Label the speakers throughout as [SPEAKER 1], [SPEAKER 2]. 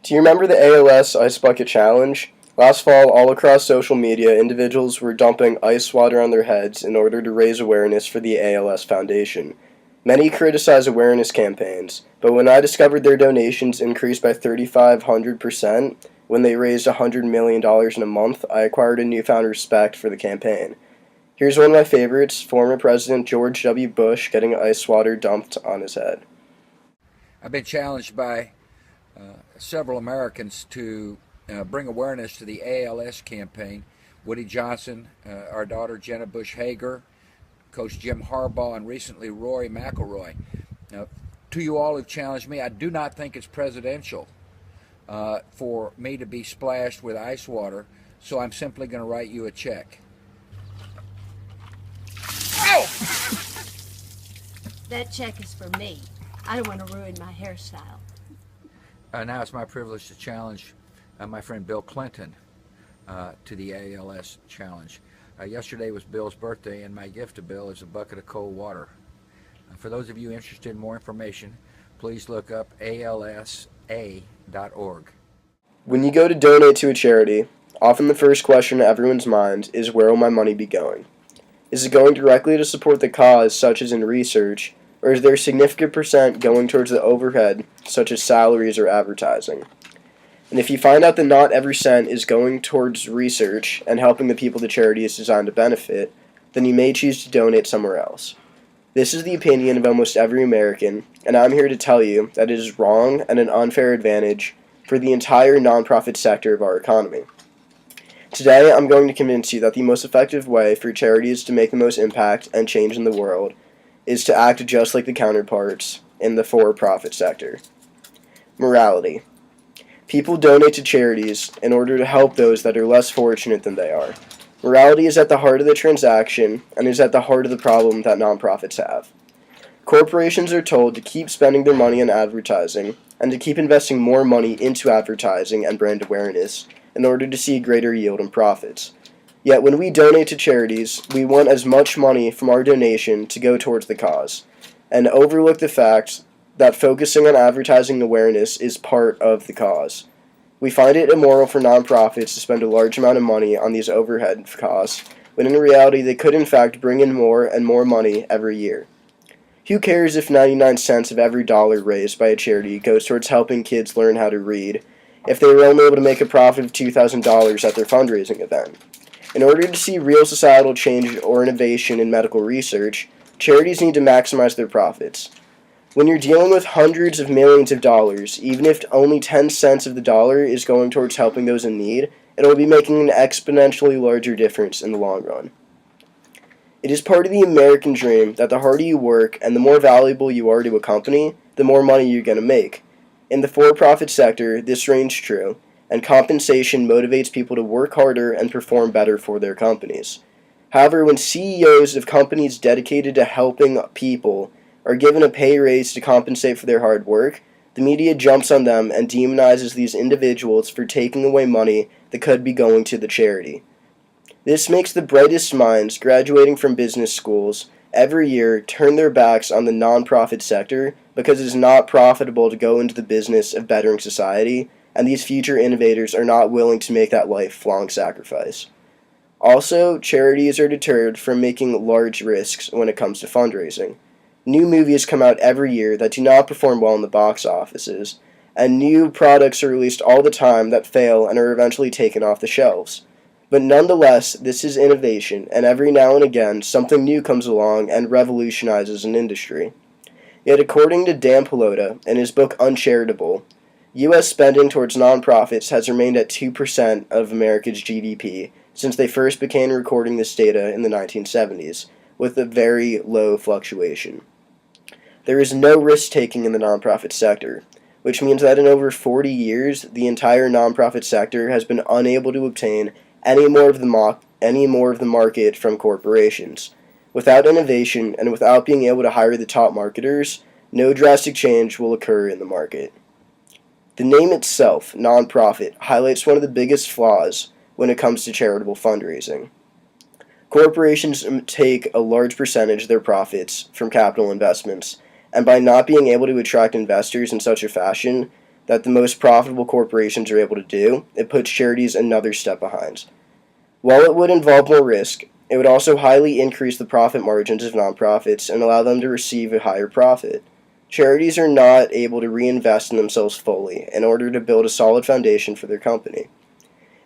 [SPEAKER 1] Do you remember the ALS Ice Bucket Challenge? Last fall, all across social media, individuals were dumping ice water on their heads in order to raise awareness for the ALS Foundation. Many criticize awareness campaigns, but when I discovered their donations increased by 3,500% when they raised $100 million in a month, I acquired a newfound respect for the campaign. Here's one of my favorites, former President George W. Bush getting ice water dumped on his head.
[SPEAKER 2] I've been challenged by several Americans to bring awareness to the ALS campaign. Woody Johnson, our daughter Jenna Bush Hager, Coach Jim Harbaugh, and recently Rory McIlroy. Now, to you all who've challenged me, I do not think it's presidential for me to be splashed with ice water, so I'm simply going to write you a check. Ow!
[SPEAKER 3] That check is for me. I don't want to ruin my hairstyle.
[SPEAKER 2] Now it's my privilege to challenge my friend Bill Clinton to the ALS challenge. Yesterday was Bill's birthday, and my gift to Bill is a bucket of cold water. For those of you interested in more information, please look up alsa.org.
[SPEAKER 1] When you go to donate to a charity, often the first question in everyone's mind is, where will my money be going? Is it going directly to support the cause, such as in research, or is there a significant percent going towards the overhead, such as salaries or advertising? And if you find out that not every cent is going towards research and helping the people the charity is designed to benefit, then you may choose to donate somewhere else. This is the opinion of almost every American, and I'm here to tell you that it is wrong and an unfair advantage for the entire nonprofit sector of our economy. Today, I'm going to convince you that the most effective way for charities to make the most impact and change in the world is to act just like the counterparts in the for-profit sector. Morality. People donate to charities in order to help those that are less fortunate than they are. Morality is at the heart of the transaction and is at the heart of the problem that nonprofits have. Corporations are told to keep spending their money on advertising and to keep investing more money into advertising and brand awareness in order to see greater yield and profits. Yet when we donate to charities, we want as much money from our donation to go towards the cause, and overlook the fact that focusing on advertising awareness is part of the cause. We find it immoral for nonprofits to spend a large amount of money on these overhead costs, when in reality they could in fact bring in more and more money every year. Who cares if 99 cents of every dollar raised by a charity goes towards helping kids learn how to read, if they were only able to make a profit of $2,000 at their fundraising event? In order to see real societal change or innovation in medical research, charities need to maximize their profits. When you're dealing with hundreds of millions of dollars, even if only 10 cents of the dollar is going towards helping those in need, it will be making an exponentially larger difference in the long run. It is part of the American dream that the harder you work and the more valuable you are to a company, the more money you're going to make. In the for-profit sector, this reigns true, and compensation motivates people to work harder and perform better for their companies. However, when CEOs of companies dedicated to helping people are given a pay raise to compensate for their hard work, the media jumps on them and demonizes these individuals for taking away money that could be going to the charity. This makes the brightest minds graduating from business schools every year turn their backs on the nonprofit sector because it is not profitable to go into the business of bettering society, and these future innovators are not willing to make that lifelong sacrifice. Also, charities are deterred from making large risks when it comes to fundraising. New movies come out every year that do not perform well in the box offices, and new products are released all the time that fail and are eventually taken off the shelves. But nonetheless, this is innovation, and every now and again, something new comes along and revolutionizes an industry. Yet according to Dan Pelota, in his book Uncharitable, U.S. spending towards nonprofits has remained at 2% of America's GDP since they first began recording this data in the 1970s, with a very low fluctuation. There is no risk-taking in the nonprofit sector, which means that in over 40 years, the entire nonprofit sector has been unable to obtain any more of the market from corporations. Without innovation and without being able to hire the top marketers, no drastic change will occur in the market. The name itself, nonprofit, highlights one of the biggest flaws when it comes to charitable fundraising. Corporations take a large percentage of their profits from capital investments, and by not being able to attract investors in such a fashion, that the most profitable corporations are able to do, it puts charities another step behind. While it would involve more risk, it would also highly increase the profit margins of nonprofits and allow them to receive a higher profit. Charities are not able to reinvest in themselves fully in order to build a solid foundation for their company.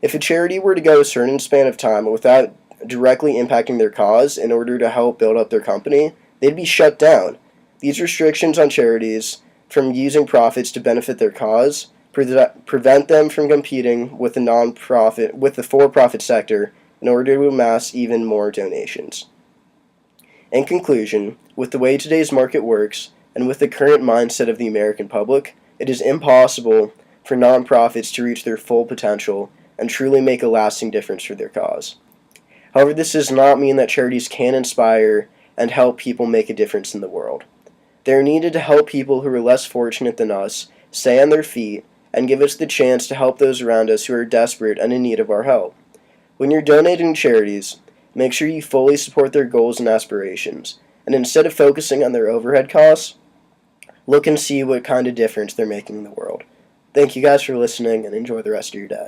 [SPEAKER 1] If a charity were to go a certain span of time without directly impacting their cause in order to help build up their company, they'd be shut down. These restrictions on charities from using profits to benefit their cause prevent them from competing with the for-profit sector in order to amass even more donations. In conclusion, with the way today's market works and with the current mindset of the American public, it is impossible for nonprofits to reach their full potential and truly make a lasting difference for their cause. However, this does not mean that charities can inspire and help people make a difference in the world. They are needed to help people who are less fortunate than us stay on their feet and give us the chance to help those around us who are desperate and in need of our help. When you're donating to charities, make sure you fully support their goals and aspirations, and instead of focusing on their overhead costs, look and see what kind of difference they're making in the world. Thank you guys for listening, and enjoy the rest of your day.